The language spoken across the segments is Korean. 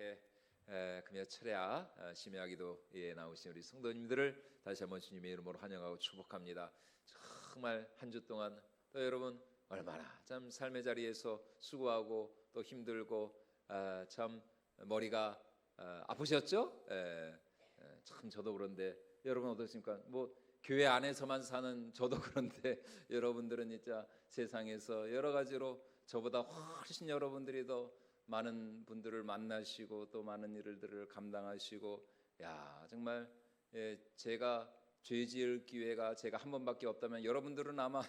이렇게 금요 철야 심야 기도에 나오신 우리 성도님들을 다시 한번 주님의 이름으로 환영하고 축복합니다. 정말 한 주 동안 또 여러분 얼마나 참 삶의 자리에서 수고하고 또 힘들고 참 머리가 아프셨죠? 참 저도 그런데 여러분 어떠십니까? 뭐 교회 안에서만 사는 저도 그런데 여러분들은 진짜 세상에서 여러 가지로 저보다 훨씬 여러분들이 더 많은 분들을 만나시고 또 많은 일들을 감당하시고, 야 정말 제가 죄 지을 기회가 제가 한 번밖에 없다면 여러분들은 아마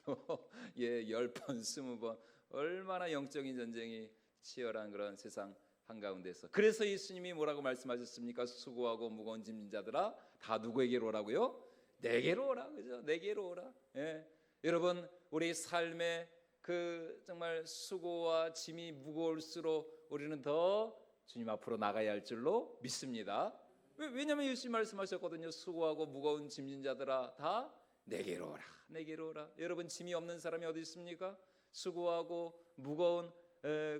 10번 20번 얼마나 영적인 전쟁이 치열한 그런 세상 한가운데서, 그래서 예수님이 뭐라고 말씀하셨습니까? 수고하고 무거운 짐진 자들아 다 누구에게로 오라고요? 내게로 오라. 그죠? 내게로 오라. 여러분 우리 삶의 그 정말 수고와 짐이 무거울수록 우리는 더 주님 앞으로 나가야 할 줄로 믿습니다. 왜냐하면 예수님 말씀하셨거든요. 수고하고 무거운 짐진 자들아 다 내게로 오라. 내게로 오라. 여러분 짐이 없는 사람이 어디 있습니까? 수고하고 무거운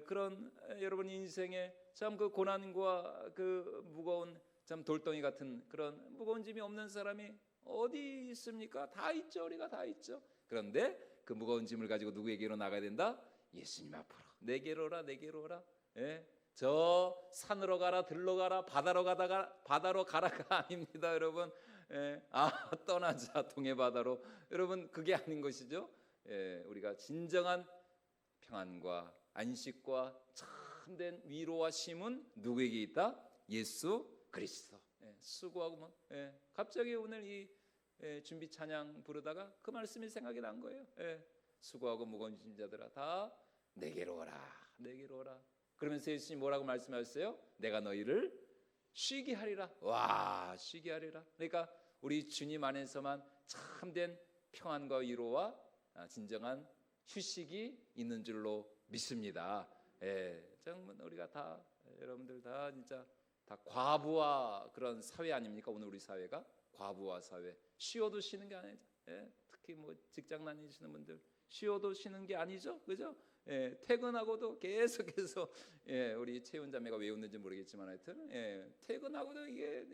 그런 여러분 인생에 참 그 고난과 그 무거운 참 돌덩이 같은 그런 무거운 짐이 없는 사람이 어디 있습니까? 다 있죠. 우리가 다 있죠. 그런데 그 무거운 짐을 가지고 누구에게로 나가야 된다? 예수님 앞으로. 내게로 오라. 내게로 오라. 저 산으로 가라, 들로 가라, 바다로 가라가 아닙니다, 여러분. 떠나자 동해 바다로. 여러분 그게 아닌 것이죠. 우리가 진정한 평안과 안식과 참된 위로와 쉼은 누구에게 있다? 예수 그리스도. 수고하고 갑자기 오늘 이 준비 찬양 부르다가 그 말씀이 생각이 난 거예요. 수고하고 무거운 짐 자들아 다 내게로 오라. 내게로 오라. 그러면서 예수님 뭐라고 말씀하셨어요? 내가 너희를 쉬게 하리라. 와, 쉬게 하리라. 그러니까 우리 주님 안에서만 참된 평안과 위로와 진정한 휴식이 있는 줄로 믿습니다. 정말 우리가 다 여러분들 다 진짜 다 과부와 그런 사회 아닙니까? 오늘 우리 사회가 과부와 사회. 쉬어도 쉬는 게 아니죠. 특히 뭐 직장 다니시는 분들 쉬어도 쉬는 게 아니죠, 그죠? 퇴근하고도 계속해서 우리 채훈 자매가 왜 웃는지 모르겠지만 하여튼 퇴근하고도 이게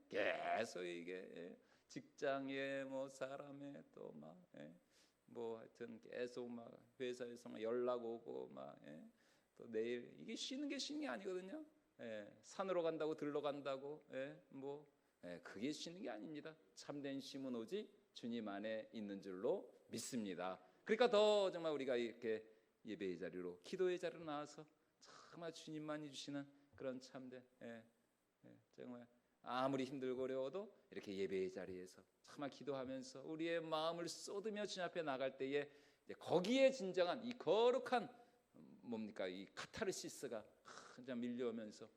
계속 이게 직장에 뭐 사람에 또 막 뭐 하여튼 계속 막 회사에서 막 연락 오고 막 또 내일 이게 쉬는 게 아니거든요. 산으로 간다고 들러 간다고 그게 쉬는 게 아닙니다. 참된 쉼은 오직 주님 안에 있는 줄로 믿습니다. 그러니까 더 정말 우리가 이렇게 예배의 자리로 기도의 자리로 나와서 정말 주님만이 주시는 그런 참된 정말 아무리 힘들고 어려워도 이렇게 예배의 자리에서 정말 기도하면서 우리의 마음을 쏟으며 주님 앞에 나갈 때에 거기에 진정한 이 거룩한 뭡니까 이 카타르시스가 그냥 밀려오면서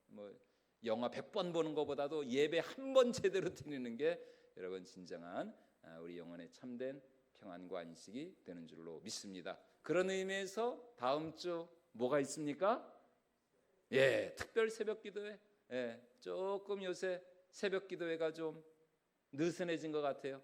뭐 영화 100번 보는 것보다도 예배 한 번 제대로 드리는 게 여러분 진정한 우리 영혼의 참된 평안과 안식이 되는 줄로 믿습니다. 그런 의미에서 다음 주 뭐가 있습니까? 특별 새벽 기도회. 조금 요새 새벽 기도회가 좀 느슨해진 것 같아요.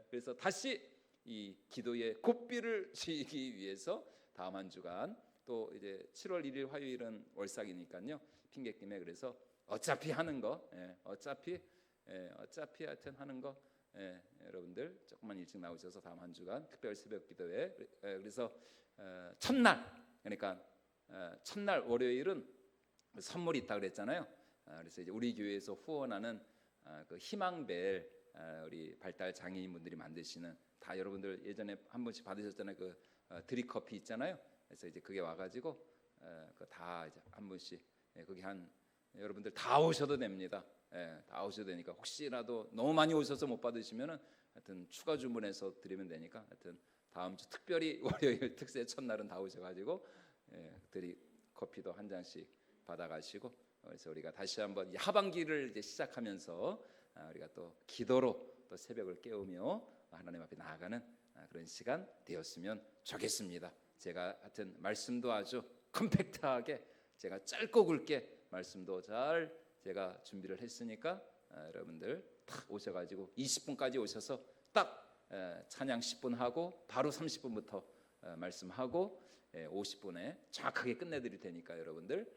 그래서 다시 이 기도의 고삐를 쥐기 위해서 다음 한 주간 또 이제 7월 1일 화요일은 월삭이니까요. 핑계김에 그래서 어차피 하는 거, 어차피 하여튼 하는 거, 여러분들 조금만 일찍 나오셔서 다음 한 주간 특별 새벽 기도회. 그래서 첫날, 그러니까 첫날 월요일은 선물이 있다 그랬잖아요. 그래서 이제 우리 교회에서 후원하는 그 희망벨 우리 발달 장애인분들이 만드시는 다 여러분들 예전에 한 번씩 받으셨잖아요. 그 드립커피 있잖아요. 그래서 이제 그게 와가지고 그 다 이제 한 분씩 거기 한 여러분들 다 오셔도 됩니다. 다 오셔도 되니까 혹시라도 너무 많이 오셔서 못 받으시면은 하여튼 추가 주문해서 드리면 되니까 하여튼 다음 주 특별히 월요일 특세 첫날은 다 오셔가지고 드립커피도 한 잔씩 받아가시고 그래서 우리가 다시 한번 하반기를 이제 시작하면서 우리가 또 기도로 또 새벽을 깨우며 하나님 앞에 나아가는 그런 시간 되었으면 좋겠습니다. 제가 하여튼 말씀도 아주 컴팩트하게 제가 짧고 굵게 말씀도 잘 제가 준비를 했으니까 여러분들 딱 오셔가지고 20분까지 오셔서 딱 찬양 10분 하고 바로 30분부터 말씀하고 50분에 정확하게 끝내드릴 테니까 여러분들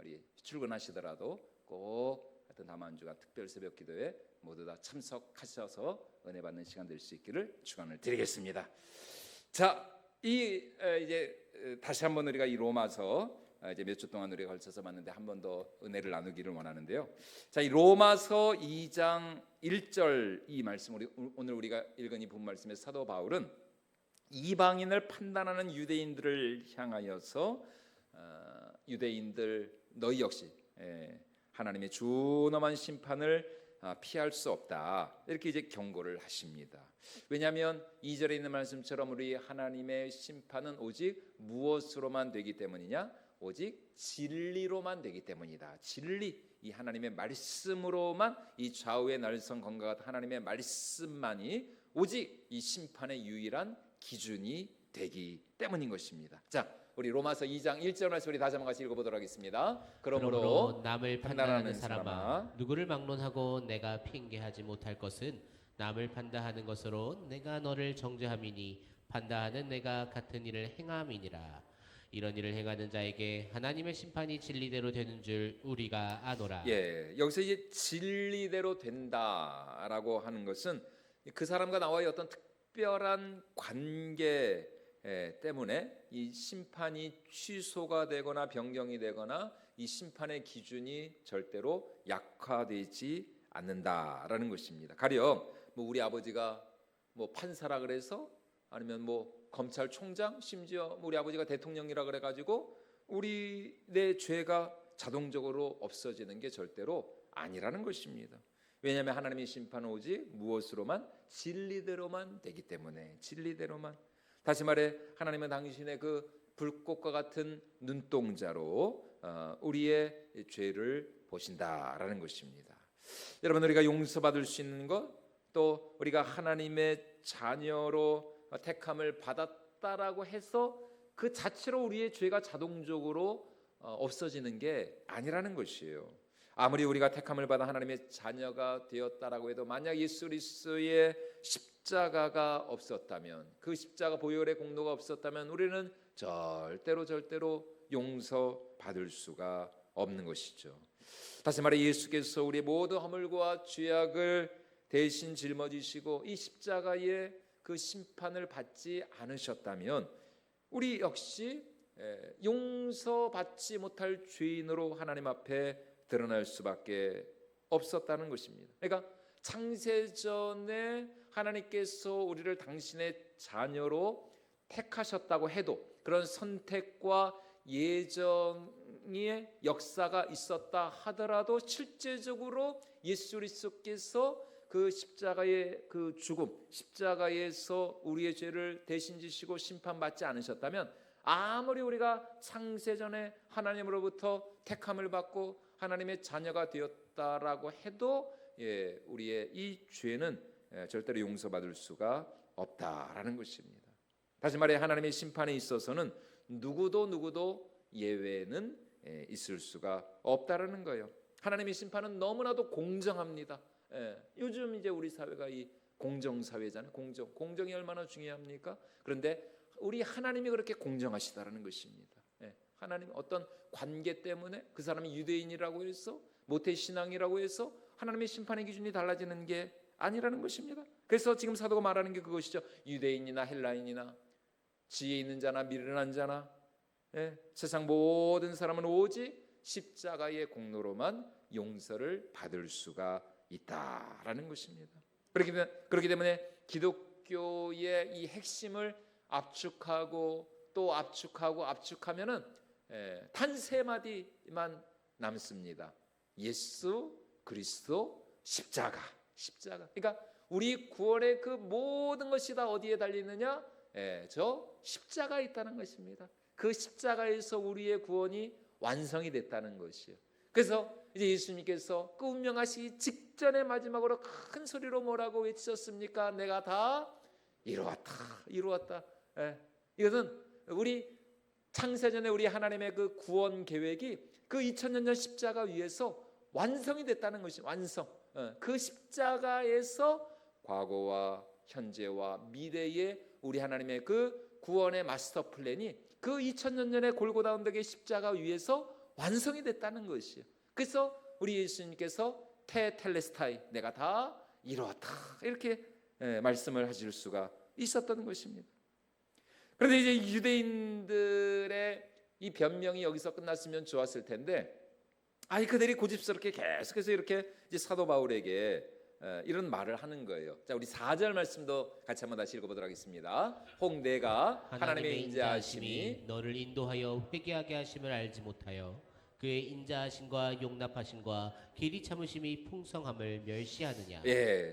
우리 출근하시더라도 꼭 하여튼 다음 주간 특별 새벽 기도에 모두 다 참석하셔서 은혜 받는 시간 될 수 있기를 축원을 드리겠습니다. 자, 이제 다시 한번 우리가 이 로마서 이제 몇 주 동안 우리가 걸쳐서 봤는데 한 번 더 은혜를 나누기를 원하는데요. 자, 이 로마서 2장 1절 이 말씀, 오늘 우리가 읽은 이 본 말씀의 사도 바울은 이방인을 판단하는 유대인들을 향하여서 유대인들 너희 역시 하나님의 준엄한 심판을 피할 수 없다, 이렇게 이제 경고를 하십니다. 왜냐하면 2절에 있는 말씀처럼 우리 하나님의 심판은 오직 무엇으로만 되기 때문이냐? 오직 진리로만 되기 때문이다. 진리, 이 하나님의 말씀으로만, 이 좌우의 날선 검과 같은 하나님의 말씀만이 오직 이 심판의 유일한 기준이 되기 때문인 것입니다. 자, 우리 로마서 2장 1절 말씀 우리 다시 한번 같이 읽어보도록 하겠습니다. 그러므로 남을 판단하는 사람아, 누구를 막론하고 내가 핑계하지 못할 것은 남을 판단하는 것으로 내가 너를 정죄함이니 판단하는 내가 같은 일을 행함이니라. 이런 일을 행하는 자에게 하나님의 심판이 진리대로 되는 줄 우리가 아노라. 여기서 이제 진리대로 된다라고 하는 것은 그 사람과 나와의 어떤 특별한 관계 때문에 이 심판이 취소가 되거나 변경이 되거나 이 심판의 기준이 절대로 약화되지 않는다라는 것입니다. 가령 우리 아버지가 판사라 그래서, 아니면 검찰총장, 심지어 우리 아버지가 대통령이라 그래 가지고 내 죄가 자동적으로 없어지는 게 절대로 아니라는 것입니다. 왜냐하면 하나님의 심판은 오직 무엇으로만? 진리대로만 되기 때문에. 진리대로만. 다시 말해 하나님은 당신의 그 불꽃과 같은 눈동자로 우리의 죄를 보신다라는 것입니다. 여러분, 우리가 용서받을 수 있는 것, 또 우리가 하나님의 자녀로 택함을 받았다라고 해서 그 자체로 우리의 죄가 자동적으로 없어지는 게 아니라는 것이에요. 아무리 우리가 택함을 받아 하나님의 자녀가 되었다라고 해도 만약 예수 그리스도의 십자가가 없었다면, 그 십자가 보혈의 공로가 없었다면 우리는 절대로 용서받을 수가 없는 것이죠. 다시 말해 예수께서 우리의 모든 허물과 죄악을 대신 짊어지시고 이 십자가의 그 심판을 받지 않으셨다면 우리 역시 용서받지 못할 죄인으로 하나님 앞에 드러날 수밖에 없었다는 것입니다. 그러니까 창세전에 하나님께서 우리를 당신의 자녀로 택하셨다고 해도, 그런 선택과 예정의 역사가 있었다 하더라도 실제적으로 예수 그리스도께서 그 십자가의 그 죽음, 십자가에서 우리의 죄를 대신 지시고 심판받지 않으셨다면, 아무리 우리가 창세전에 하나님으로부터 택함을 받고 하나님의 자녀가 되었다라고 해도 우리의 이 죄는 절대로 용서받을 수가 없다라는 것입니다. 다시 말해 하나님의 심판에 있어서는 누구도 예외는 있을 수가 없다라는 거예요. 하나님의 심판은 너무나도 공정합니다. 요즘 이제 우리 사회가 이 공정 사회잖아요. 공정이 얼마나 중요합니까? 그런데 우리 하나님이 그렇게 공정하시다라는 것입니다. 하나님 어떤 관계 때문에 그 사람이 유대인이라고 해서 모태 신앙이라고 해서 하나님의 심판의 기준이 달라지는 게 아니라는 것입니다. 그래서 지금 사도가 말하는 게 그것이죠. 유대인이나 헬라인이나 지혜 있는 자나 미련한 자나 세상 모든 사람은 오직 십자가의 공로로만 용서를 받을 수가 있다라는 것입니다. 그렇기 때문에 기독교의 이 핵심을 압축하고 또 압축하면은 단 세 마디만 남습니다. 예수 그리스도 십자가. 그러니까 우리 구원의 그 모든 것이 다 어디에 달리느냐? 저 십자가에 있다는 것입니다. 그 십자가에서 우리의 구원이 완성이 됐다는 것이에요. 그래서 이제 예수님께서 그 운명하시기 직전에 마지막으로 큰 소리로 뭐라고 외치셨습니까? 내가 다 이루었다. 이것은 우리 창세전에 우리 하나님의 그 구원 계획이 그 2000년 전 십자가 위에서 완성이 됐다는 것이 완성. 그 십자가에서 과거와 현재와 미래의 우리 하나님의 그 구원의 마스터 플랜이 그 2000년 전의 골고다 언덕의 십자가 위에서 완성이 됐다는 것이요. 그래서 우리 예수님께서 테텔레스타이, 내가 다 이루었다, 이렇게 말씀을 하실 수가 있었던 것입니다. 그런데 이제 유대인들의 이 변명이 여기서 끝났으면 좋았을 텐데, 그들이 고집스럽게 계속해서 이렇게 이제 사도 바울에게 이런 말을 하는 거예요. 자, 우리 4절 말씀도 같이 한번 다시 읽어보도록 하겠습니다. 혹 내가 하나님의 인자하심이 너를 인도하여 회개하게 하심을 알지 못하여 그의 인자하심과 용납하심과 길이 참으심이 풍성함을 멸시하느냐.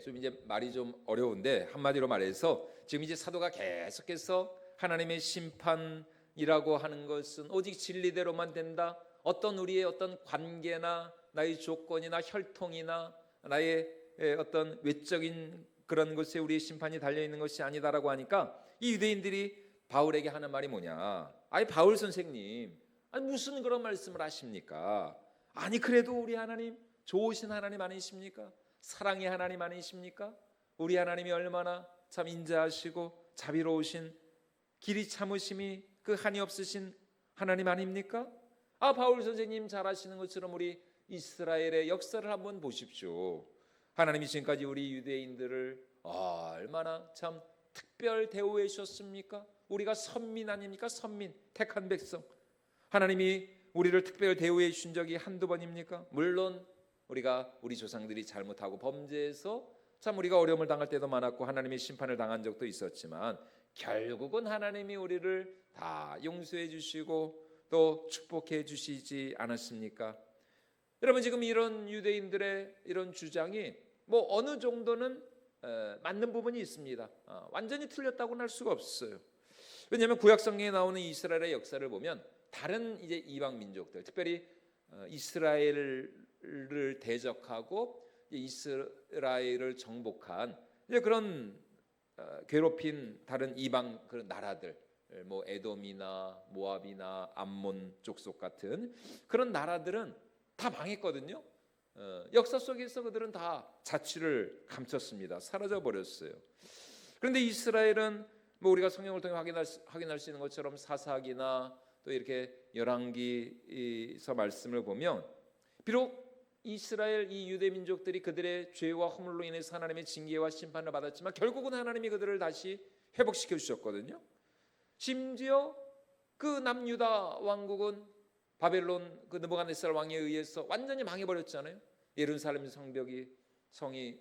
좀 이제 말이 좀 어려운데, 한마디로 말해서 지금 이제 사도가 계속해서 하나님의 심판이라고 하는 것은 오직 진리대로만 된다, 어떤 우리의 어떤 관계나 나의 조건이나 혈통이나 나의 어떤 외적인 그런 것에 우리의 심판이 달려있는 것이 아니다라고 하니까, 이 유대인들이 바울에게 하는 말이 뭐냐, 바울 선생님, 무슨 그런 말씀을 하십니까? 그래도 우리 하나님 좋으신 하나님 아니십니까? 사랑의 하나님 아니십니까? 우리 하나님이 얼마나 참 인자하시고 자비로우신, 길이 참으심이 그 한이 없으신 하나님 아닙니까? 바울 선생님 잘 아시는 것처럼 우리 이스라엘의 역사를 한번 보십시오. 하나님이 지금까지 우리 유대인들을 얼마나 참 특별 대우해 주셨습니까? 우리가 선민 아닙니까? 선민, 택한 백성. 하나님이 우리를 특별 대우해 주신 적이 한두 번입니까? 물론 우리가 우리 조상들이 잘못하고 범죄해서 참 우리가 어려움을 당할 때도 많았고 하나님의 심판을 당한 적도 있었지만, 결국은 하나님이 우리를 다 용서해 주시고 또 축복해 주시지 않았습니까? 여러분, 지금 이런 유대인들의 이런 주장이 어느 정도는 맞는 부분이 있습니다. 완전히 틀렸다고는 할 수가 없어요. 왜냐하면 구약 성경에 나오는 이스라엘의 역사를 보면 다른 이제 이방 민족들, 특별히 이스라엘을 대적하고 이스라엘을 정복한 이제 그런 괴롭힌 다른 이방 그런 나라들, 에돔이나 모압이나 암몬 족속 같은 그런 나라들은 다 망했거든요. 역사 속에서 그들은 다 자취를 감췄습니다. 사라져 버렸어요. 그런데 이스라엘은 우리가 성경을 통해 확인할 수 있는 것처럼 사사기나 또 이렇게 열왕기서 말씀을 보면, 비록 이스라엘 이 유대 민족들이 그들의 죄와 허물로 인해서 하나님의 징계와 심판을 받았지만 결국은 하나님이 그들을 다시 회복시켜 주셨거든요. 심지어 그 남유다 왕국은 바벨론 그 느부갓네살 왕에 의해서 완전히 망해버렸잖아요. 예루살렘 성이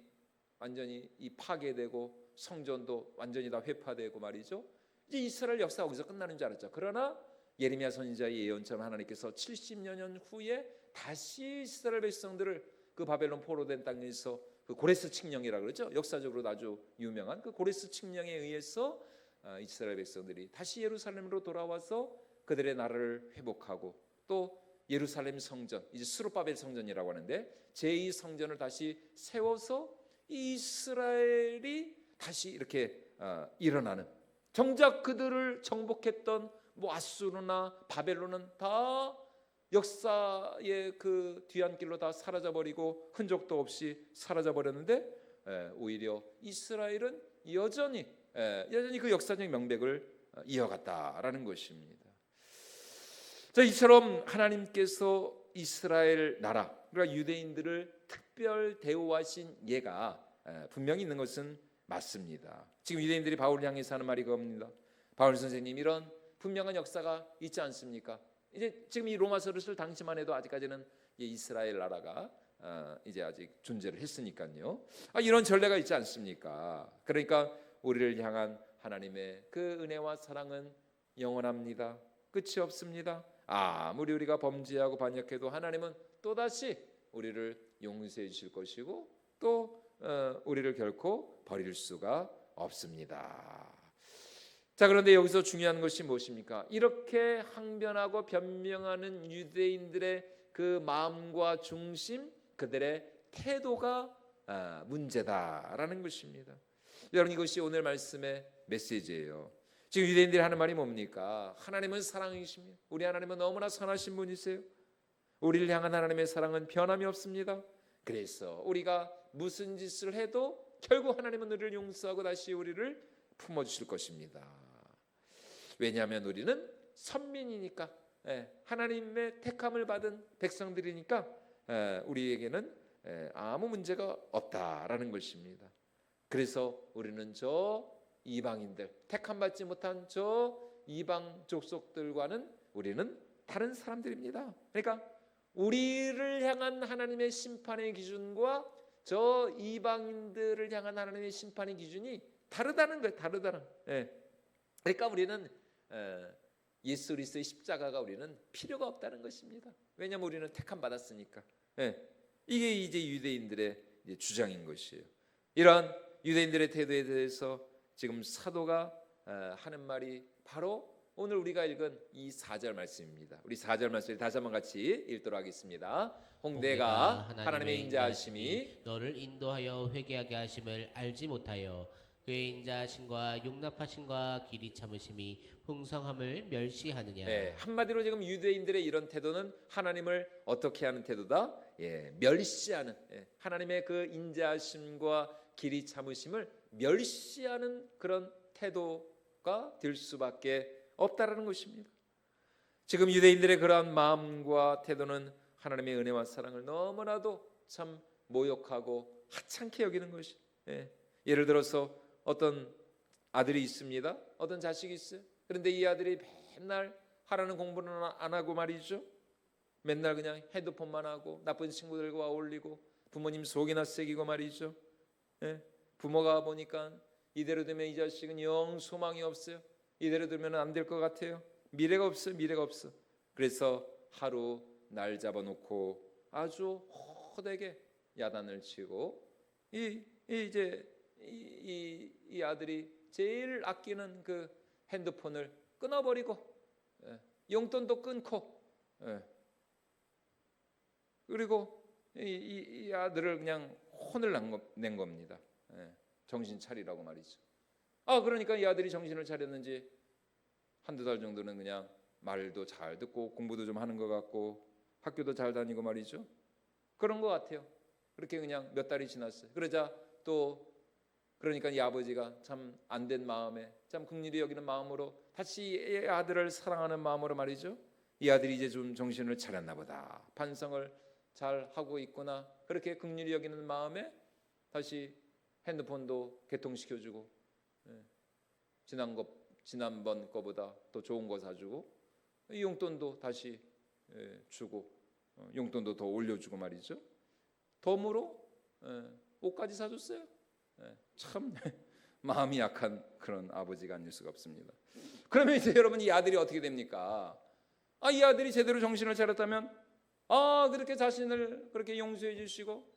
완전히 파괴되고 성전도 완전히 다 회파되고 말이죠. 이제 이스라엘 역사가 거기서 끝나는 줄 알았죠. 그러나 예레미야 선지자의 예언처럼 하나님께서 70여 년 후에 다시 이스라엘 백성들을 그 바벨론 포로된 땅에서 그 고레스 칙령이라고 그러죠. 역사적으로 아주 유명한 그 고레스 칙령에 의해서 이스라엘 백성들이 다시 예루살렘으로 돌아와서 그들의 나라를 회복하고, 또 예루살렘 성전, 이제 스룹바벨 성전이라고 하는데 제2성전을 다시 세워서 이스라엘이 다시 이렇게 일어나는, 정작 그들을 정복했던 아수르나 바벨론은 다 역사의 그 뒤안길로 다 사라져버리고 흔적도 없이 사라져버렸는데, 오히려 이스라엘은 여전히 그 역사적 명백을 이어갔다라는 것입니다. 자, 이처럼 하나님께서 이스라엘 나라, 그러니까 유대인들을 특별 대우하신 예가 분명히 있는 것은 맞습니다. 지금 유대인들이 바울을 향해서 하는 말이 그겁니다. 바울 선생님, 이런 분명한 역사가 있지 않습니까? 이제 지금 이 로마서를 쓸 당시만 해도 아직까지는 이스라엘 나라가 이제 아직 존재를 했으니까요. 이런 전례가 있지 않습니까? 그러니까 우리를 향한 하나님의 그 은혜와 사랑은 영원합니다. 끝이 없습니다. 아무리 우리가 범죄하고 반역해도 하나님은 또다시 우리를 용서해 주실 것이고 또 우리를 결코 버릴 수가 없습니다. 자, 그런데 여기서 중요한 것이 무엇입니까? 이렇게 항변하고 변명하는 유대인들의 그 마음과 중심, 그들의 태도가 문제다라는 것입니다. 여러분, 이것이 오늘 말씀의 메시지예요. 지금 유대인들이 하는 말이 뭡니까? 하나님은 사랑이십니다. 우리 하나님은 너무나 선하신 분이세요. 우리를 향한 하나님의 사랑은 변함이 없습니다. 그래서 우리가 무슨 짓을 해도 결국 하나님은 우리를 용서하고 다시 우리를 품어주실 것입니다. 왜냐하면 우리는 선민이니까, 하나님의 택함을 받은 백성들이니까 우리에게는 아무 문제가 없다라는 것입니다. 그래서 우리는 저 이방인들, 택함 받지 못한 저 이방 족속들과는 우리는 다른 사람들입니다. 그러니까 우리를 향한 하나님의 심판의 기준과 저 이방인들을 향한 하나님의 심판의 기준이 다르다는 거예요. 다르다는. 그러니까 우리는 예수 그리스도의 십자가가 우리는 필요가 없다는 것입니다. 왜냐하면 우리는 택함 받았으니까. 이게 이제 유대인들의 이제 주장인 것이에요. 이러한 유대인들의 태도에 대해서 지금 사도가 하는 말이 바로 오늘 우리가 읽은 이 4절 말씀입니다. 우리 4절 말씀을 다시 한번 같이 읽도록 하겠습니다. 홍대가 하나님의 인자하심이 너를 인도하여 회개하게 하심을 알지 못하여 그의 인자하심과 용납하심과 길이 참으심이 풍성함을 멸시하느냐. 한마디로 지금 유대인들의 이런 태도는 하나님을 어떻게 하는 태도다? 멸시하는, 하나님의 그 인자하심과 길이 참으심을 멸시하는 그런 태도가 될 수밖에 없다라는 것입니다. 지금 유대인들의 그러한 마음과 태도는 하나님의 은혜와 사랑을 너무나도 참 모욕하고 하찮게 여기는 것이. 예를 들어서 어떤 아들이 있습니다. 어떤 자식이 있어요. 그런데 이 아들이 맨날 하라는 공부는 안 하고 말이죠. 맨날 그냥 핸드폰만 하고 나쁜 친구들과 어울리고 부모님 속이나 새기고 말이죠. 부모가 보니까 이대로 되면 이 자식은 영 소망이 없어요. 이대로 되면 안 될 것 같아요. 미래가 없어요. 미래가 없어. 그래서 하루 날 잡아놓고 아주 호되게 야단을 치고 이 아들이 제일 아끼는 그 핸드폰을 끊어버리고 용돈도 끊고 그리고 이 아들을 그냥 혼을 낸 겁니다. 정신 차리라고 말이죠. 그러니까 이 아들이 정신을 차렸는지 한두 달 정도는 그냥 말도 잘 듣고 공부도 좀 하는 것 같고 학교도 잘 다니고 말이죠. 그런 것 같아요. 그렇게 그냥 몇 달이 지났어요. 그러자 또 그러니까 이 아버지가 참 안 된 마음에 참 긍휼히 여기는 마음으로 다시 이 아들을 사랑하는 마음으로 말이죠. 이 아들이 이제 좀 정신을 차렸나 보다. 반성을 잘 하고 있구나. 그렇게 긍휼히 여기는 마음에 다시 핸드폰도 개통시켜주고 지난번 거보다 더 좋은 거 사주고 용돈도 다시 주고 용돈도 더 올려주고 말이죠. 덤으로 옷까지 사줬어요. 참 마음이 약한 그런 아버지가 아닐 수가 없습니다. 그러면 이제 여러분 이 아들이 어떻게 됩니까? 이 아들이 제대로 정신을 차렸다면 그렇게 자신을 그렇게 용서해 주시고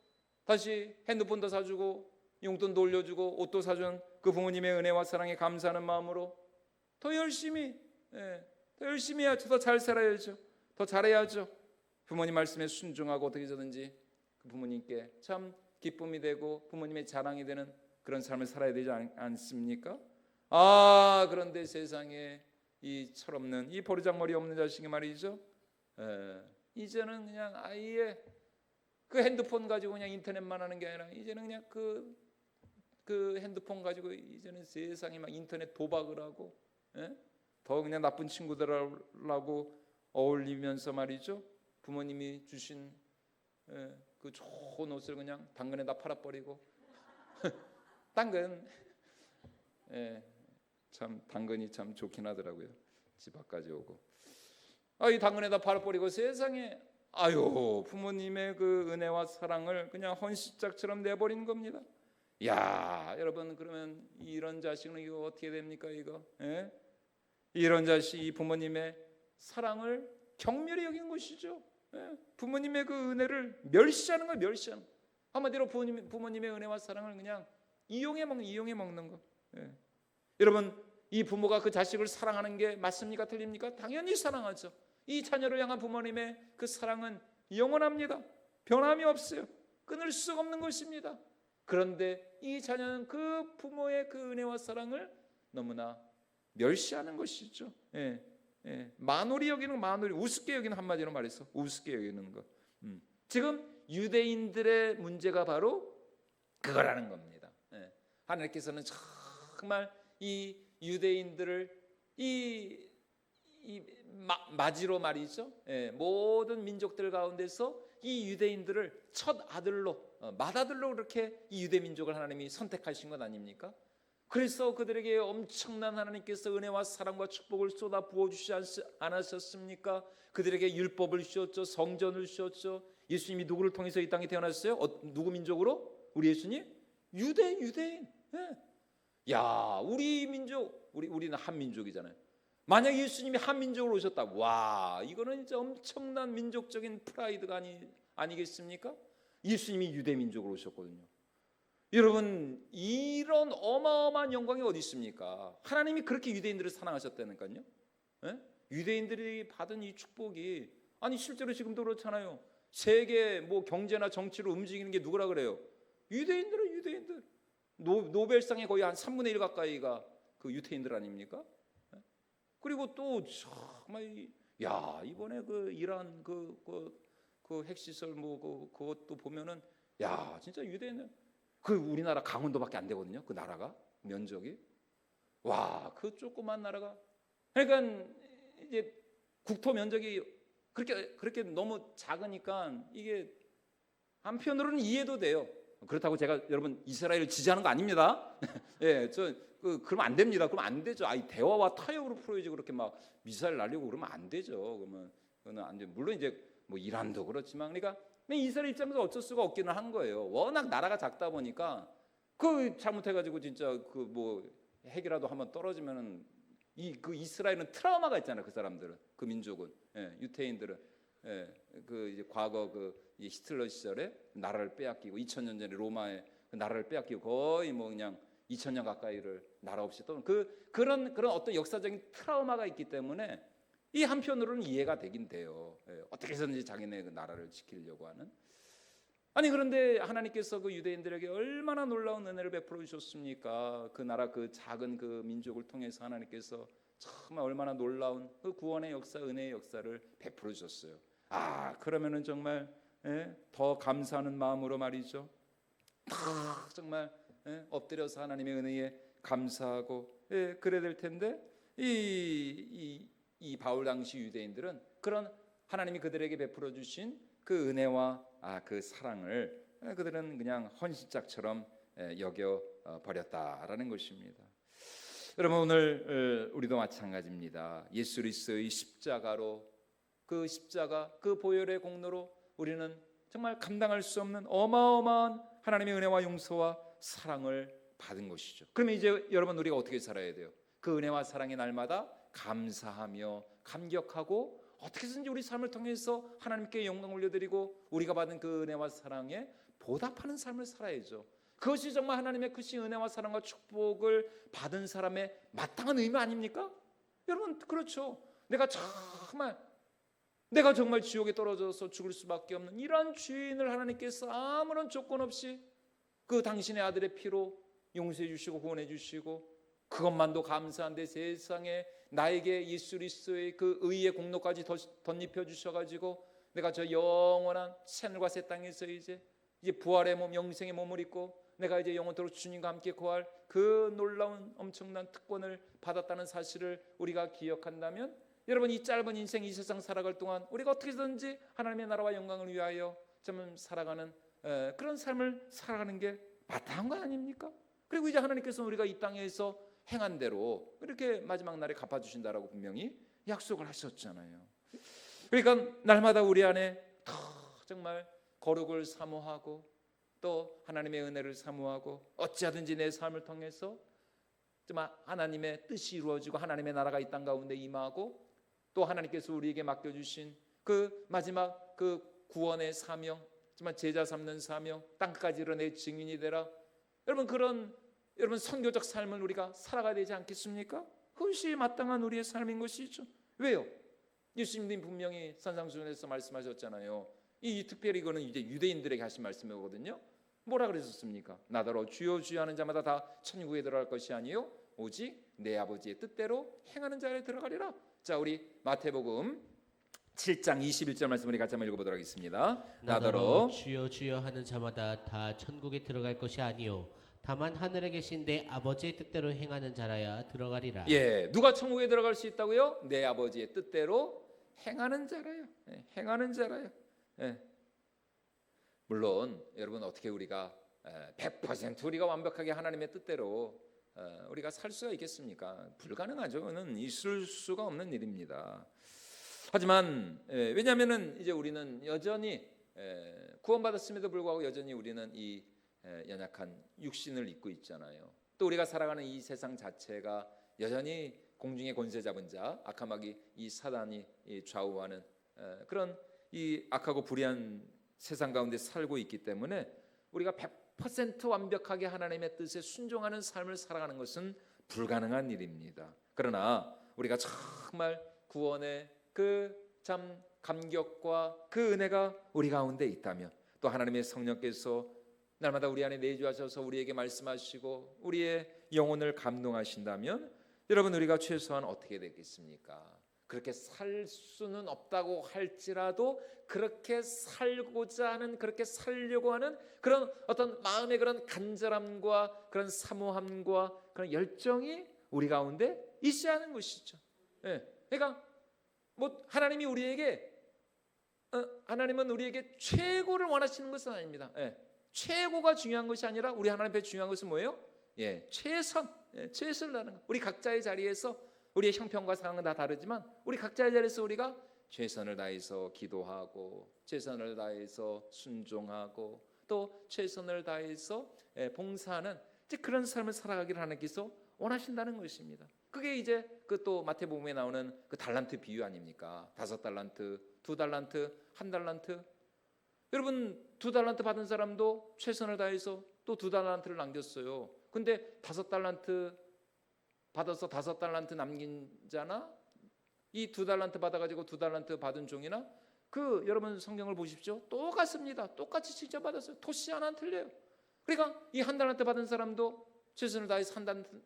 다시 핸드폰도 사주고 용돈도 올려주고 옷도 사준 그 부모님의 은혜와 사랑에 감사하는 마음으로 더 열심히 해야죠. 더 잘 살아야죠. 더 잘해야죠. 부모님 말씀에 순종하고 어떻게 하든지 그 부모님께 참 기쁨이 되고 부모님의 자랑이 되는 그런 삶을 살아야 되지 않습니까? 그런데 세상에 이 철없는 이 버르장머리 없는 자식이 말이죠. 이제는 그냥 아예 그 핸드폰 가지고 그냥 인터넷만 하는 게 아니라 이제는 그냥 그 핸드폰 가지고 이제는 세상에 막 인터넷 도박을 하고 더 그냥 나쁜 친구들하고 어울리면서 말이죠. 부모님이 주신 그 좋은 옷을 그냥 당근에다 팔아버리고 당근 참 당근이 참 좋긴 하더라고요. 집 앞까지 오고 이 당근에다 팔아버리고 세상에 부모님의 그 은혜와 사랑을 그냥 헌신짝처럼 내버린 겁니다. 야 여러분 그러면 이런 자식은 이거 어떻게 됩니까 이거? 이런 자식이 부모님의 사랑을 경멸히 여긴 것이죠. 부모님의 그 은혜를 멸시하는 거예요. 멸시하는 거. 한마디로 부모님의 은혜와 사랑을 그냥 이용해 먹는 거. 여러분 이 부모가 그 자식을 사랑하는 게 맞습니까? 틀립니까? 당연히 사랑하죠. 이 자녀를 향한 부모님의 그 사랑은 영원합니다. 변함이 없어요. 끊을 수가 없는 것입니다. 그런데 이 자녀는 그 부모의 그 은혜와 사랑을 너무나 멸시하는 것이죠. 만홀히 여기는 만홀히 우습게 여기는 한마디로 말해서 우습게 여기는 것. 지금 유대인들의 문제가 바로 그거라는 겁니다. 하나님께서는 정말 이 유대인들을 이 마지로 말이죠. 예, 모든 민족들 가운데서 이 유대인들을 첫 아들로 맏아들로 그렇게 이 유대 민족을 하나님이 선택하신 것 아닙니까? 그래서 그들에게 엄청난 하나님께서 은혜와 사랑과 축복을 쏟아 부어주시지 않으셨습니까? 그들에게 율법을 주셨죠. 성전을 주셨죠. 예수님이 누구를 통해서 이 땅에 태어났어요? 누구 민족으로? 우리 예수님? 유대인. 예. 야, 우리 민족, 우리는 한 민족이잖아요. 만약 예수님이 한 민족으로 오셨다, 와, 이거는 진짜 엄청난 민족적인 프라이드가 아니겠습니까? 예수님이 유대 민족으로 오셨거든요. 여러분, 이런 어마어마한 영광이 어디 있습니까? 하나님이 그렇게 유대인들을 사랑하셨다니까요. 예? 유대인들이 받은 이 축복이 아니 실제로 지금도 그렇잖아요. 세계 뭐 경제나 정치로 움직이는 게 누구라 그래요? 유대인들. 노벨상에 거의 한 3분의 1 가까이가 그 유대인들 아닙니까? 예? 그리고 또 정말 야, 이번에 그 이란 그 핵시설 뭐 그것도 보면은 야, 진짜 유대인들 그 우리나라 강원도밖에 안 되거든요. 그 나라가 면적이 와, 그 조그만 나라가 그러니까 이제 국토 면적이 그렇게 너무 작으니까 이게 한편으로는 이해도 돼요. 그렇다고 제가 여러분 이스라엘을 지지하는 거 아닙니다. 예, 그러면 안 됩니다. 그러면 안 되죠. 아이 대화와 타협으로 풀어야지 그렇게 막 미사일 날리고 그러면 안 되죠. 그거는 안 돼. 물론 이제 뭐 이란도 그렇지만 그러니까 이스라엘 입장에서 어쩔 수가 없기는 한 거예요. 워낙 나라가 작다 보니까 그 잘못해가지고 진짜 그 뭐 핵이라도 한번 떨어지면은 그 이스라엘은 트라우마가 있잖아요. 그 사람들은 그 민족은 유태인들은 그 이제 과거 이 히틀러 시절에 나라를 빼앗기고 2000년 전에 로마의 그 나라를 빼앗기고 거의 뭐 그냥 2000년 가까이를 나라 없이 떠는 그런 어떤 역사적인 트라우마가 있기 때문에 이 한편으로는 이해가 되긴 돼요. 어떻게 해서든지 자기네 그 나라를 지키려고 하는. 아니 그런데 하나님께서 그 유대인들에게 얼마나 놀라운 은혜를 베풀어 주셨습니까? 그 나라 그 작은 그 민족을 통해서 하나님께서 정말 얼마나 놀라운 그 구원의 역사, 은혜의 역사를 베풀어 주셨어요. 아, 그러면은 정말 더 감사하는 마음으로 말이죠. 정말 엎드려서 하나님의 은혜에 감사하고 그래야 될 텐데 이 바울 당시 유대인들은 그런 하나님이 그들에게 베풀어 주신 그 은혜와 그 사랑을 그들은 그냥 헌신짝처럼 여겨 버렸다라는 것입니다. 여러분 오늘 우리도 마찬가지입니다. 예수 그리스도의 십자가로 그 십자가 그 보혈의 공로로 우리는 정말 감당할 수 없는 어마어마한 하나님의 은혜와 용서와 사랑을 받은 것이죠. 그러면 이제 여러분 우리가 어떻게 살아야 돼요? 그 은혜와 사랑의 날마다 감사하며 감격하고 어떻게든지 우리 삶을 통해서 하나님께 영광 올려드리고 우리가 받은 그 은혜와 사랑에 보답하는 삶을 살아야죠. 그것이 정말 하나님의 크신 은혜와 사랑과 축복을 받은 사람의 마땅한 의미 아닙니까? 여러분 그렇죠. 내가 정말 지옥에 떨어져서 죽을 수밖에 없는 이러한 죄인을 하나님께서 아무런 조건 없이 그 당신의 아들의 피로 용서해 주시고 구원해 주시고 그것만도 감사한데 세상에 나에게 예수 그리스도의 그 의의 공로까지 덧입혀 주셔가지고 내가 저 영원한 새하늘과 새 땅에서 이제 부활의 몸 영생의 몸을 입고 내가 이제 영원토록 주님과 함께 거할 그 놀라운 엄청난 특권을 받았다는 사실을 우리가 기억한다면 여러분 이 짧은 인생 이 세상 살아갈 동안 우리가 어떻게든지 하나님의 나라와 영광을 위하여 좀 살아가는 그런 삶을 살아가는 게 마땅한 거 아닙니까? 그리고 이제 하나님께서 우리가 이 땅에서 행한 대로 이렇게 마지막 날에 갚아주신다라고 분명히 약속을 하셨잖아요. 그러니까 날마다 우리 안에 더 정말 거룩을 사모하고 또 하나님의 은혜를 사모하고 어찌하든지 내 삶을 통해서 정말 하나님의 뜻이 이루어지고 하나님의 나라가 이 땅 가운데 임하고 또 하나님께서 우리에게 맡겨주신 그 마지막 그 구원의 사명 정말 제자 삼는 사명 땅까지 이뤄내 증인이 되라. 여러분 선교적 삶을 우리가 살아가야 되지 않겠습니까? 그것이 마땅한 우리의 삶인 것이죠. 왜요? 예수님이 분명히 산상수훈에서 말씀하셨잖아요. 이 특별히 이거는 이제 유대인들에게 하신 말씀이거든요. 뭐라 그러셨습니까? 나더러 주여 주여 하는 자마다 다 천국에 들어갈 것이 아니요 오직 내 아버지의 뜻대로 행하는 자에 들어가리라. 자, 우리 마태복음 7장 21절 말씀 우리 같이 한번 읽어보도록 하겠습니다. 나더러 주여 주여 하는 자마다 다 천국에 들어갈 것이 아니요 다만 하늘에 계신 내 아버지의 뜻대로 행하는 자라야 들어가리라. 예, 누가 천국에 들어갈 수 있다고요? 내 아버지의 뜻대로 행하는 자라요. 예, 행하는 자라요. 예. 물론 여러분 어떻게 우리가 100% 우리가 완벽하게 하나님의 뜻대로 우리가 살 수가 있겠습니까? 불가능하죠. 그는 있을 수가 없는 일입니다. 하지만 왜냐하면은 이제 우리는 여전히 구원받았음에도 불구하고 여전히 우리는 이 연약한 육신을 입고 있잖아요. 또 우리가 살아가는 이 세상 자체가 여전히 공중의 권세 잡은 자 악한 마귀 이 사단이 좌우하는 그런 이 악하고 불의한 세상 가운데 살고 있기 때문에 우리가 100% 완벽하게 하나님의 뜻에 순종하는 삶을 살아가는 것은 불가능한 일입니다. 그러나 우리가 정말 구원의 그 참 감격과 그 은혜가 우리 가운데 있다면 또 하나님의 성령께서 날마다 우리 안에 내주하셔서 우리에게 말씀하시고 우리의 영혼을 감동하신다면 여러분 우리가 최소한 어떻게 되겠습니까? 그렇게 살 수는 없다고 할지라도 그렇게 살고자 하는 그렇게 살려고 하는 그런 어떤 마음의 그런 간절함과 그런 사모함과 그런 열정이 우리 가운데 있어야 하는 것이죠. 예. 그러니까 뭐 하나님이 우리에게 하나님은 우리에게 최고를 원하시는 것은 아닙니다. 예. 최고가 중요한 것이 아니라 우리 하나님 앞에 중요한 것은 뭐예요? 예, 최선, 최선을 다하는 것. 우리 각자의 자리에서 우리의 형편과 상황은 다 다르지만 우리 각자의 자리에서 우리가 최선을 다해서 기도하고 최선을 다해서 순종하고 또 최선을 다해서 봉사하는 이제 그런 삶을 살아가기를 하나님께서 원하신다는 것입니다. 그게 이제 그 또 마태복음에 나오는 그 달란트 비유 아닙니까? 5달란트, 2달란트, 1달란트. 여러분 2달란트 받은 사람도 최선을 다해서 또 2달란트를 남겼어요. 근데 5달란트 받아서 5달란트 남긴 자나 이 2달란트 받아가지고 2달란트 받은 종이나 그 여러분 성경을 보십시오. 똑같습니다. 똑같이 칭찬받았어요. 토시 하나 안 틀려요. 그러니까 이 1달란트 받은 사람도 최선을 다해서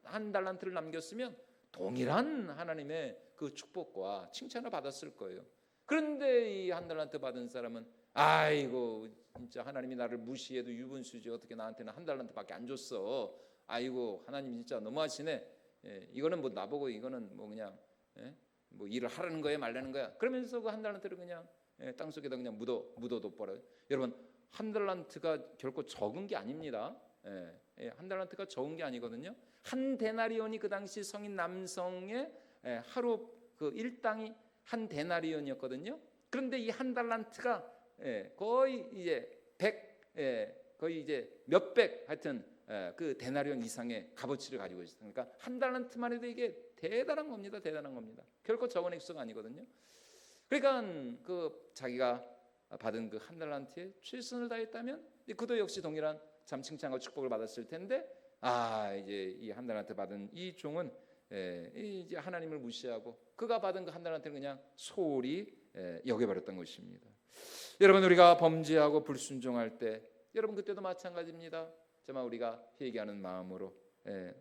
한 달란트를 남겼으면 동일한 하나님의 그 축복과 칭찬을 받았을 거예요. 그런데 이 1달란트 받은 사람은 아이고 진짜 하나님이 나를 무시해도 유분수지 어떻게 나한테는 1달란트밖에 안 줬어. 아이고 하나님 진짜 너무하시네. 이거는 뭐 나보고 이거는 뭐 그냥 뭐 일을 하라는 거야 말라는 거야. 그러면서 그 1달란트를 그냥 땅속에다 그냥 묻어둬 버려요. 여러분 1달란트가 결코 적은 게 아닙니다. 1달란트가 적은 게 아니거든요. 한 데나리온이 그 당시 성인 남성의 하루 그 일당이 한 데나리온이었거든요. 그런데 이 1달란트가 거의 이제 100 거의 이제 몇백 하여튼 그 데나리온 이상의 값어치를 가지고 있어요. 그러니까 1달란트만 해도 이게 대단한 겁니다. 대단한 겁니다. 결코 적은 액수가 아니거든요. 그러니까 그 자기가 받은 그 1달란트에 최선을 다했다면 그도 역시 동일한 참 칭찬과 축복을 받았을 텐데 이제 이 1달란트 받은 이 종은 이제 하나님을 무시하고 그가 받은 그 1달란트를 그냥 소홀히 여겨버렸던 것입니다. 여러분 우리가 범죄하고 불순종할 때 여러분 그때도 마찬가지입니다. 정말 우리가 회개하는 마음으로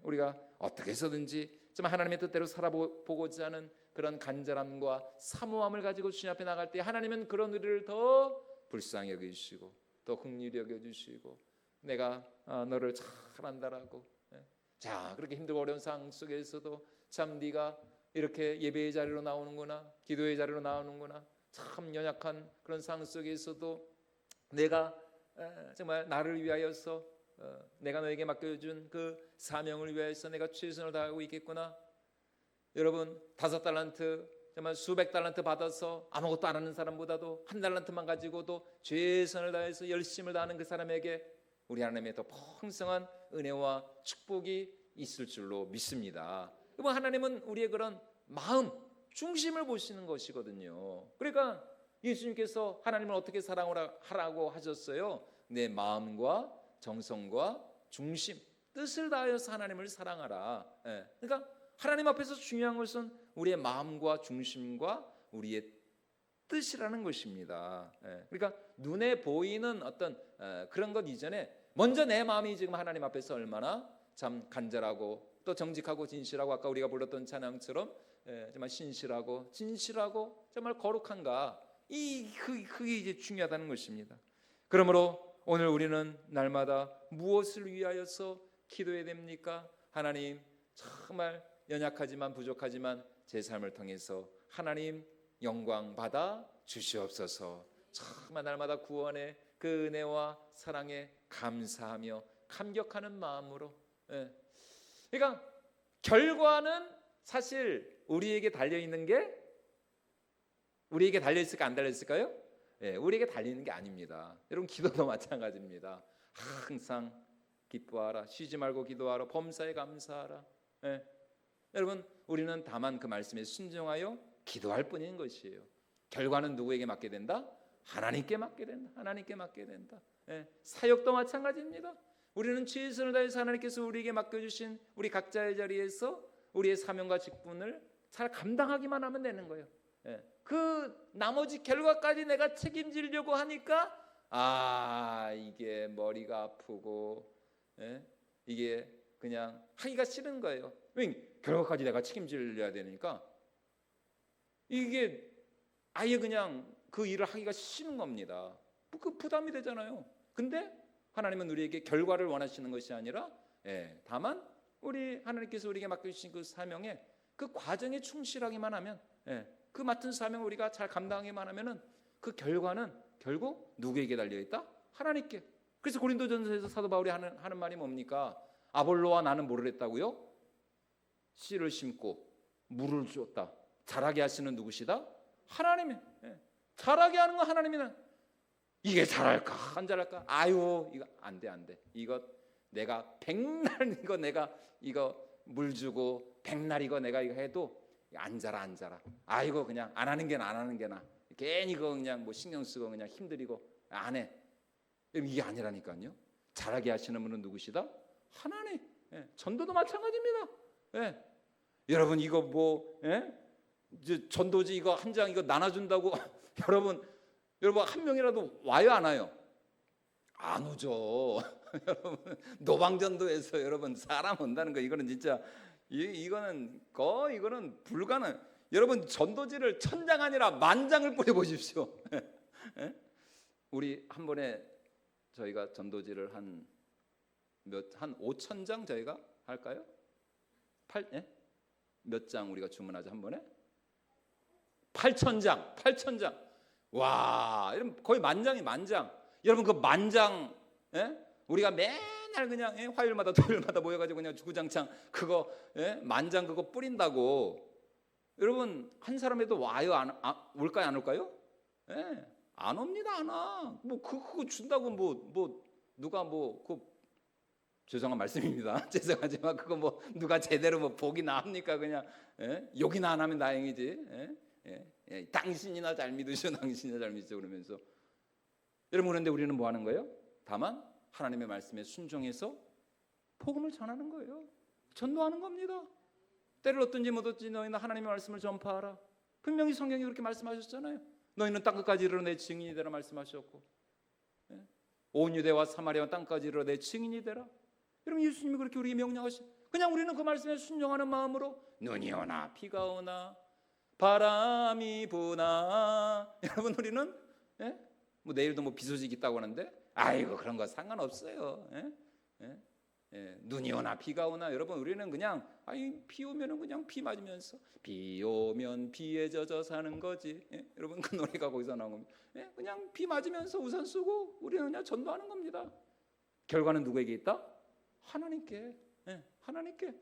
우리가 어떻게 해서든지 정말 하나님의 뜻대로 살아보고자 하는 그런 간절함과 사모함을 가지고 주님 앞에 나갈 때 하나님은 그런 우리를 더 불쌍히 여기시고 더 긍휼히 여겨주시고 내가 너를 잘한다라고 자 그렇게 힘들고 어려운 상황 속에서도 참 네가 이렇게 예배의 자리로 나오는구나 기도의 자리로 나오는구나 참 연약한 그런 상황 속에서도 내가 정말 나를 위하여서 내가 너에게 맡겨준 그 사명을 위하여서 내가 최선을 다하고 있겠구나. 여러분 5달란트 정말 수백 달란트 받아서 아무것도 안 하는 사람보다도 1달란트만 가지고도 최선을 다해서 열심을 다하는 그 사람에게 우리 하나님의 더 풍성한 은혜와 축복이 있을 줄로 믿습니다. 여러분 하나님은 우리의 그런 마음 중심을 보시는 것이거든요. 그러니까 예수님께서 하나님을 어떻게 사랑하라고 하셨어요? 내 마음과 정성과 중심, 뜻을 다하여서 하나님을 사랑하라. 그러니까 하나님 앞에서 중요한 것은 우리의 마음과 중심과 우리의 뜻이라는 것입니다. 그러니까 눈에 보이는 어떤 그런 것 이전에 먼저 내 마음이 지금 하나님 앞에서 얼마나 참 간절하고 또 정직하고 진실하고 아까 우리가 불렀던 찬양처럼 정말 신실하고 진실하고 정말 거룩한가 그게 이제 중요하다는 것입니다. 그러므로 오늘 우리는 날마다 무엇을 위하여서 기도해야 됩니까? 하나님, 정말 연약하지만 부족하지만 제 삶을 통해서 하나님 영광 받아 주시옵소서. 정말 날마다 구원의 그 은혜와 사랑에 감사하며 감격하는 마음으로. 그러니까 결과는 사실 우리에게 달려 있는 게, 우리에게 달려 있을까 안 달려 있을까요? 우리에게 달리는 게 아닙니다. 여러분, 기도도 마찬가지입니다. 항상 기뻐하라, 쉬지 말고 기도하라, 범사에 감사하라. 여러분, 우리는 다만 그 말씀에 순종하여 기도할 뿐인 것이에요. 결과는 누구에게 맡게 된다? 하나님께 맡게 된다. 하나님께 맡게 된다. 사역도 마찬가지입니다. 우리는 최선을 다해서 하나님께서 우리에게 맡겨주신 우리 각자의 자리에서 우리의 사명과 직분을 잘 감당하기만 하면 되는 거예요. 그 나머지 결과까지 내가 책임지려고 하니까 이게 머리가 아프고 이게 그냥 하기가 싫은 거예요. 왜? 결과까지 내가 책임질려야 되니까 이게 아예 그냥 그 일을 하기가 싫은 겁니다. 그 부담이 되잖아요. 근데 하나님은 우리에게 결과를 원하시는 것이 아니라 다만 우리 하나님께서 우리에게 맡겨주신 그 사명에 그 과정에 충실하기만 하면, 그 맡은 사명을 우리가 잘 감당하기만 하면은 그 결과는 결국 누구에게 달려있다? 하나님께. 그래서 고린도전서에서 사도 바울이 하는 말이 뭡니까? 아볼로와 나는 뭐를 했다고요? 씨를 심고 물을 줬다. 자라게 하시는 누구시다? 하나님이. 자라게 하는 건 하나님이다. 이게 자랄까 안 자랄까? 이거 안 돼. 이거 내가 백날 이거 물 주고 백날 이거 내가 이거 해도 안 자라. 이거 그냥 안 하는 게 나. 괜히 이거 그냥 뭐 신경 쓰고 그냥 힘들이고 안 해. 이게 아니라니까요. 자라게 하시는 분은 누구시다? 하나님. 전도도 마찬가지입니다. 여러분 이거 뭐 이제 전도지 이거 한 장 이거 나눠준다고 여러분 한 명이라도 와요 안 와요? 안 오죠. 여러분 노방전도에서 여러분 사람 온다는 거 이거는 진짜 이거는 불가능. 여러분 전도지를 1000장 아니라 10,000장을 뿌려 보십시오. 우리 한 번에 저희가 전도지를 한 5,000장 저희가 할까요? 몇 장 우리가 주문하죠 한 번에? 8,000장. 와, 거의 10,000장이. 여러분 그 10,000장 우리가 맨날 그냥 화요일마다 토요일마다 모여가지고 그냥 주구장창 그거 10,000장 그거 뿌린다고 여러분 한 사람에도 와요 올까요 안 올까요? 안 옵니다. 안 와. 뭐 그거 준다고 뭐 누가 죄송한 말씀입니다. 죄송하지만 그거 뭐 누가 제대로 뭐 복이나 합니까? 그냥 욕이나 안 하면 다행이지. 당신이나 잘 믿으시오, 당신이나 잘 믿으시오 그러면서 여러분 그런데 우리는 뭐 하는 거예요? 다만 하나님의 말씀에 순종해서 복음을 전하는 거예요. 전도하는 겁니다. 때를 얻든지 못 얻든지 너희는 하나님의 말씀을 전파하라. 분명히 성경이 그렇게 말씀하셨잖아요. 너희는 땅끝까지 이르러 내 증인이 되라 말씀하셨고 온 유대와 사마리아와 땅까지 이르러 내 증인이 되라. 여러분 예수님이 그렇게 우리에게 명령하신 그냥 우리는 그 말씀에 순종하는 마음으로 눈이 오나 비가 오나 바람이 부나 여러분 우리는 뭐 내일도 뭐 비 소식 있다고 하는데 아이고 그런 거 상관없어요. 눈이 오나 비가 오나 여러분 우리는 그냥 비 오면은 그냥 비 맞으면서 비 오면 비에 젖어 사는 거지. 여러분 그 노래가 거기서 나온 겁니다. 그냥 비 맞으면서 우산 쓰고 우리는 그냥 전도하는 겁니다. 결과는 누구에게 있다? 하나님께. 하나님께.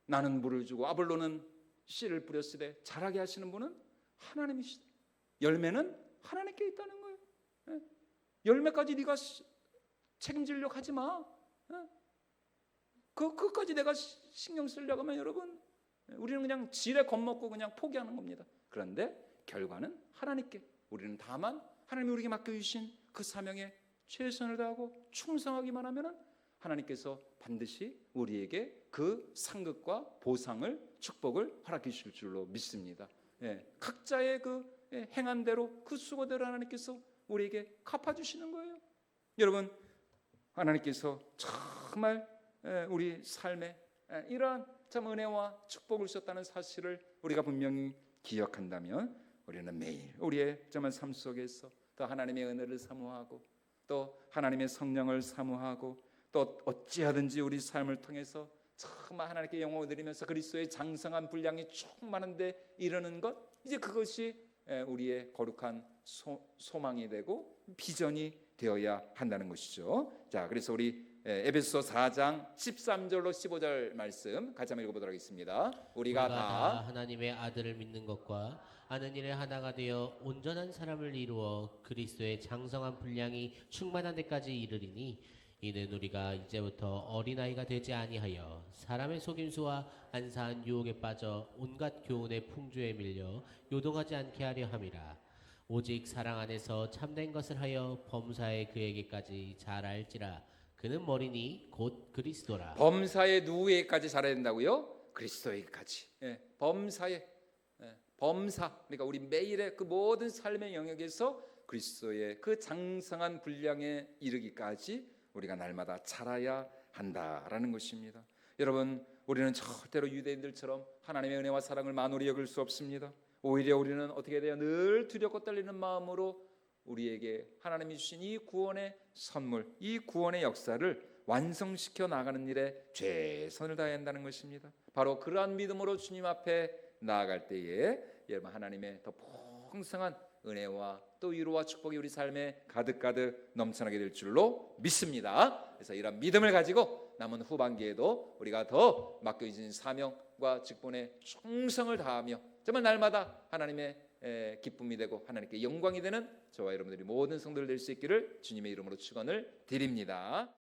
나는 물을 주고 아볼로는 씨를 뿌렸으되 자라게 하시는 분은 하나님이시다. 열매는 하나님께 있다는 거예요. 열매까지 네가 책임지려고 하지 마. 그것까지 내가 신경 쓰려고 하면 여러분 우리는 그냥 지레 겁먹고 그냥 포기하는 겁니다. 그런데 결과는 하나님께. 우리는 다만 하나님이 우리에게 맡겨주신 그 사명에 최선을 다하고 충성하기만 하면 하나님께서 반드시 우리에게 그 상급과 보상을 축복을 허락해 주실 줄로 믿습니다. 각자의 그 행한 대로 그 수고대로 하나님께서 우리에게 갚아주시는 거예요. 여러분 하나님께서 정말 우리 삶에 이러한 참 은혜와 축복을 주셨다는 사실을 우리가 분명히 기억한다면 우리는 매일 우리의 정말 삶 속에서 또 하나님의 은혜를 사모하고 또 하나님의 성령을 사모하고 또 어찌하든지 우리 삶을 통해서 정말 하나님께 영광을 드리면서 그리스도의 장성한 분량이 충만한데 이르는 것, 이제 그것이 우리의 거룩한 소망이 되고 비전이 되어야 한다는 것이죠. 자, 그래서 우리 에베소서 4장 13절로 15절 말씀 같이 한번 읽어보도록 하겠습니다. 우리가 다 하나님의 아들을 믿는 것과 아는 일에 하나가 되어 온전한 사람을 이루어 그리스도의 장성한 분량이 충만한 데까지 이르리니, 이는 우리가 이제부터 어린아이가 되지 아니하여 사람의 속임수와 안사한 유혹에 빠져 온갖 교훈의 풍조에 밀려 요동하지 않게 하려 함이라. 오직 사랑 안에서 참된 것을 하여 범사에 그에게까지 잘 알지라. 그는 머리니 곧 그리스도라. 범사에 누구에게까지 잘해야 된다고요? 그리스도에게까지. 범사에, 범사, 그러니까 우리 매일의 그 모든 삶의 영역에서 그리스도의 그 장성한 분량에 이르기까지 우리가 날마다 자라야 한다라는 것입니다. 여러분, 우리는 절대로 유대인들처럼 하나님의 은혜와 사랑을 만홀히 여길 수 없습니다. 오히려 우리는 어떻게 돼요? 늘 두렵고 떨리는 마음으로 우리에게 하나님이 주신 이 구원의 선물, 이 구원의 역사를 완성시켜 나가는 일에 최선을 다해야 한다는 것입니다. 바로 그러한 믿음으로 주님 앞에 나아갈 때에 여러분, 하나님의 더 풍성한 은혜와 또 위로와 축복이 우리 삶에 가득가득 넘쳐나게 될 줄로 믿습니다. 그래서 이런 믿음을 가지고 남은 후반기에도 우리가 더 맡겨진 사명과 직분에 충성을 다하며 정말 날마다 하나님의 기쁨이 되고 하나님께 영광이 되는 저와 여러분들이 모든 성도들 될 수 있기를 주님의 이름으로 축원을 드립니다.